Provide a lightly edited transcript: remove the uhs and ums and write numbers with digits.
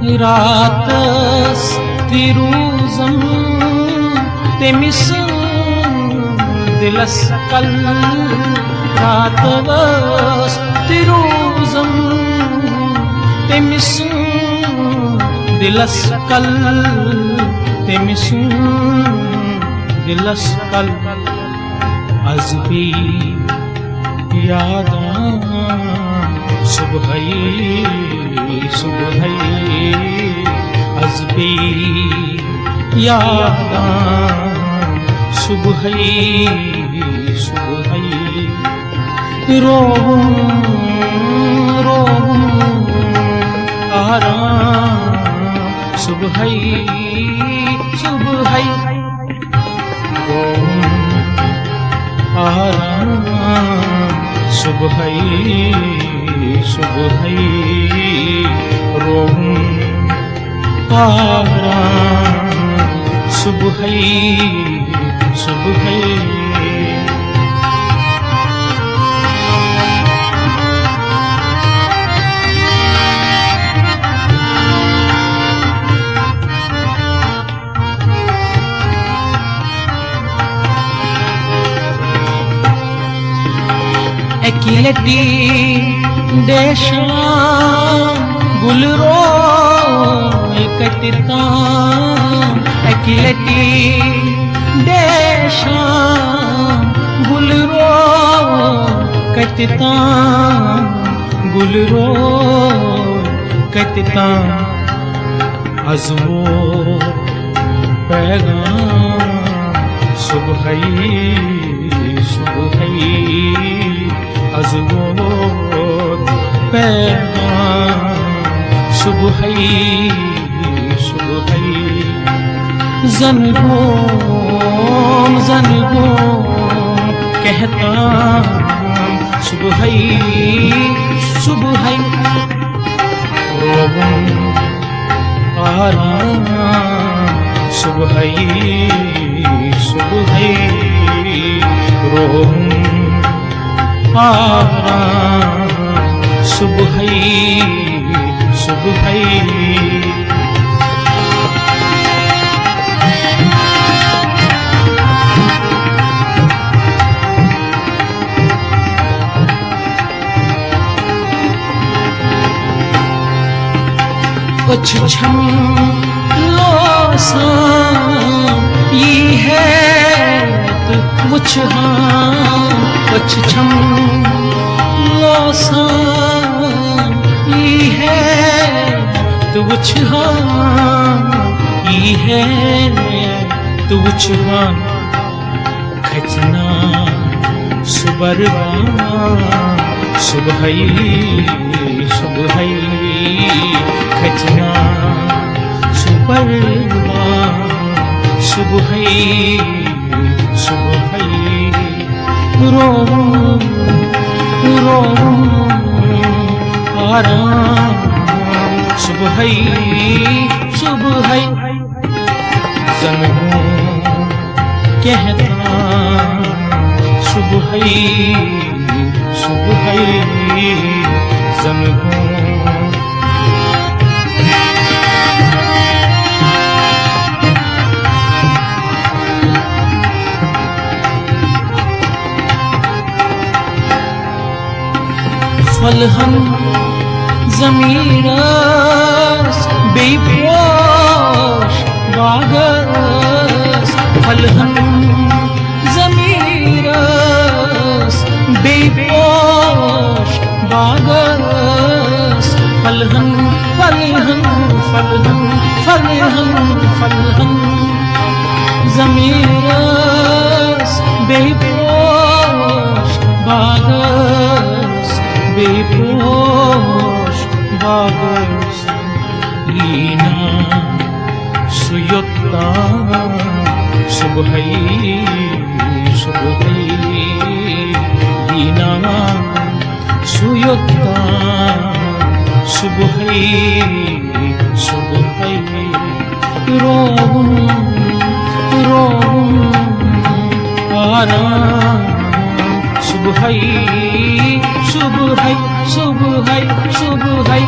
रातस तिरूजम तेमिस दिलस कल रातस तिरूजम तेमिस दिलस कल तेमिस दिलस कल अज़बी यादा सुबहई सुबहई अज़बी यादा सुबहई सुबहई रोऊं रोऊं आराम सुबहई सुबहई रोऊं आराम सुबहई सुबहई रोऊं आराम सुबहई सुबहई एकिलटी देशां गुलरो एकटिता एकिलटी देशां गुलरो कटिता गुलरो कटिता अज़वो पैगाम सुबहई सुबहई अज़वो पैगाम सुबहई सुबहई ज़नगोम ज़नगोम कहता सुबहई सुबहई रोऊं आराम सुबहई सुबहई रोऊं आराम सुबहई सुबहई कुछ छम लोसां ये है तो कुछ हाँ कुछ छम लोसां ये है तो कुछ हाँ ये है तो कुछ हाँ खजना सुबरवा सुबहई सुबहई खजना सुबरवा सुबहई सुबहई रोऊं रोऊं आराम सुबहई सुबहई ज़नगों कहता सुबहई सुबहई ज़नगों फलहन ज़मीरस बेपोश बागस फलहन ज़मीरस बेपोश बागस फलहन फलहन फलहन फलहन फलहन ज़मीरस बेपोश बागस बेपोश बागस लीना सुयुक्ता सुबहई सुबहई लीना सुयुक्ता सुबहई सुबहई रोऊं रोऊं आराम सुबहई सुबहई सुबहई सुबहई